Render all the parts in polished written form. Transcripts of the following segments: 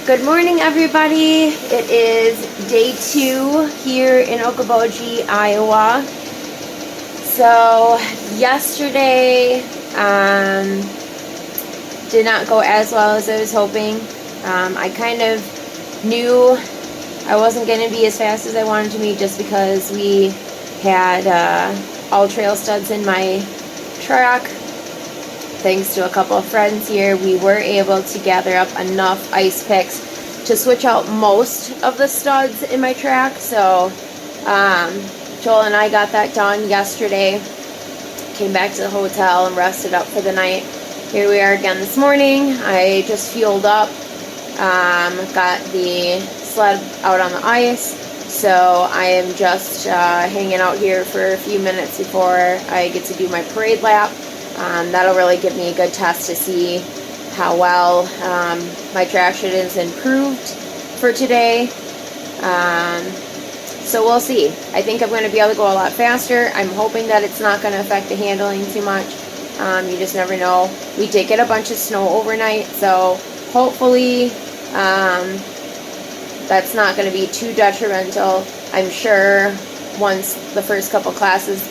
Good morning, everybody. It is day 2 here in Okoboji, Iowa. So yesterday did not go as well as I was hoping. I kind of knew I wasn't going to be as fast as I wanted to be just because we had all trail studs in my truck. Thanks to a couple of friends here, we were able to gather up enough ice picks to switch out most of the studs in my track. So Joel and I got that done yesterday. Came back to the hotel and rested up for the night. Here we are again this morning. I just fueled up, got the sled out on the ice. So I am just hanging out here for a few minutes before I get to do my parade lap. That'll really give me a good test to see how well my traction is improved for today. So we'll see. I think I'm going to be able to go a lot faster. I'm hoping that it's not going to affect the handling too much. You just never know. We did get a bunch of snow overnight, so hopefully that's not going to be too detrimental. I'm sure once the first couple classes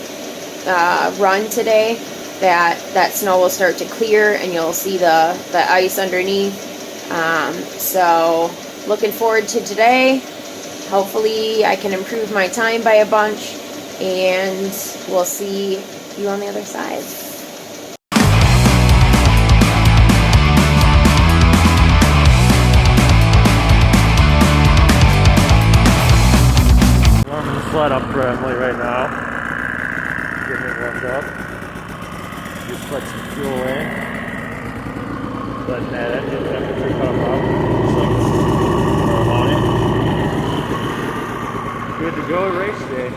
run today, that snow will start to clear and you'll see the ice underneath. So looking forward to today. Hopefully I can improve my time by a bunch, and we'll see you on the other side. Warming the sled up firmly right now. Getting it warmed up. Just put some fuel in. Letting that engine temperature come up. Looks like it's warm on it. Good to go race day.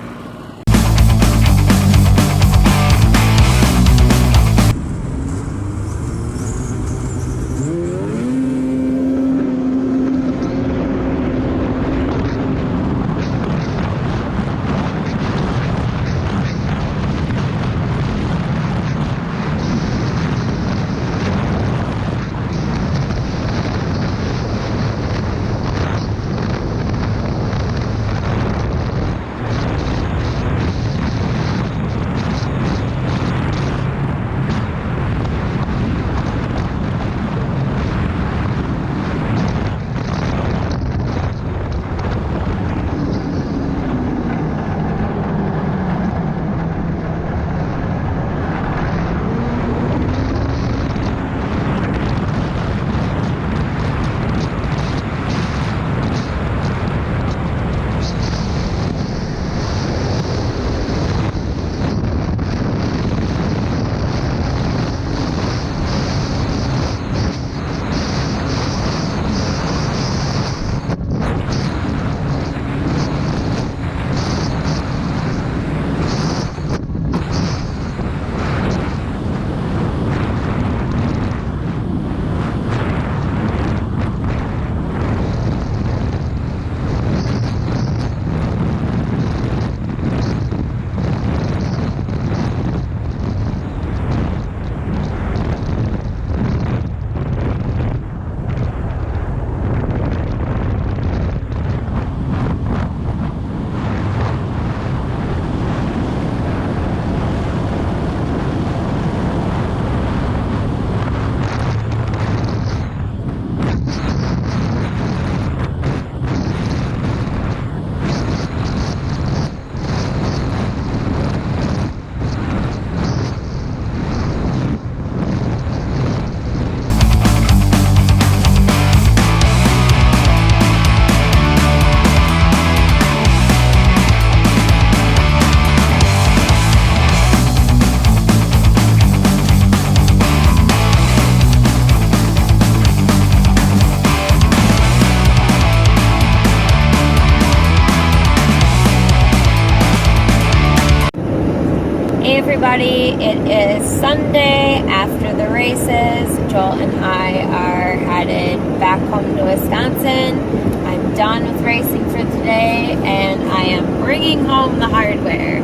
Everybody, it is Sunday after the races. Joel and I are headed back home to Wisconsin. I'm done with racing for today and I am bringing home the hardware.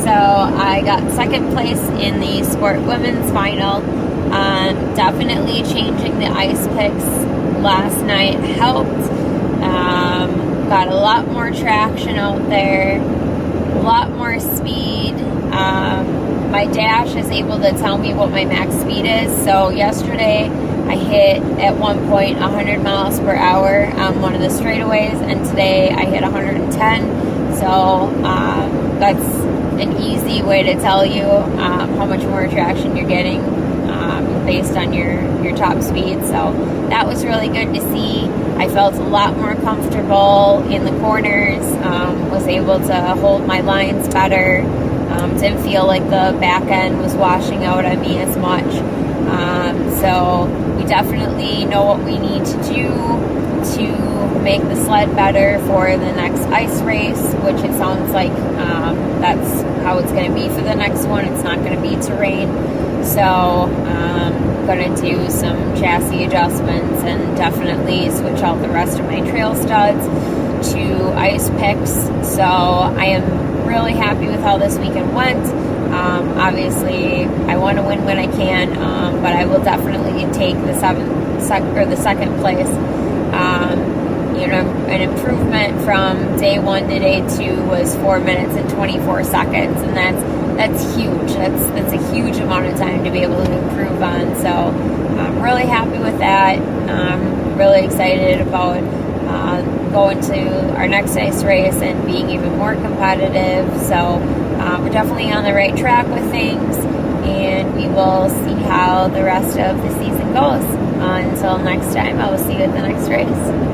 So I got second place in the Sport Women's Final. Definitely changing the ice picks last night helped. Got a lot more traction out there, a lot more speed. My dash is able to tell me what my max speed is. So yesterday I hit at one point 100 miles per hour on one of the straightaways, and today I hit 110. So that's an easy way to tell you how much more traction you're getting based on your top speed. So that was really good to see. I felt a lot more comfortable in the corners, was able to hold my lines better, didn't feel like the back end was washing out on me as much. So we definitely know what we need to do to make the sled better for the next ice race, which it sounds like that's how it's going to be for the next one. It's not going to be terrain. So I'm going to do some chassis adjustments and definitely switch out the rest of my trail studs to ice picks. So I am really happy with how this weekend went. Obviously, I want to win when I can, but I will definitely take the second place. An improvement from day 1 to day 2 was 4 minutes and 24 seconds, and that's huge. That's a huge amount of time to be able to improve on. So I'm really happy with that. I'm really excited about going to our next ice race and being even more competitive. So we're definitely on the right track with things, and we will see how the rest of the season goes. Until next time, I will see you at the next race.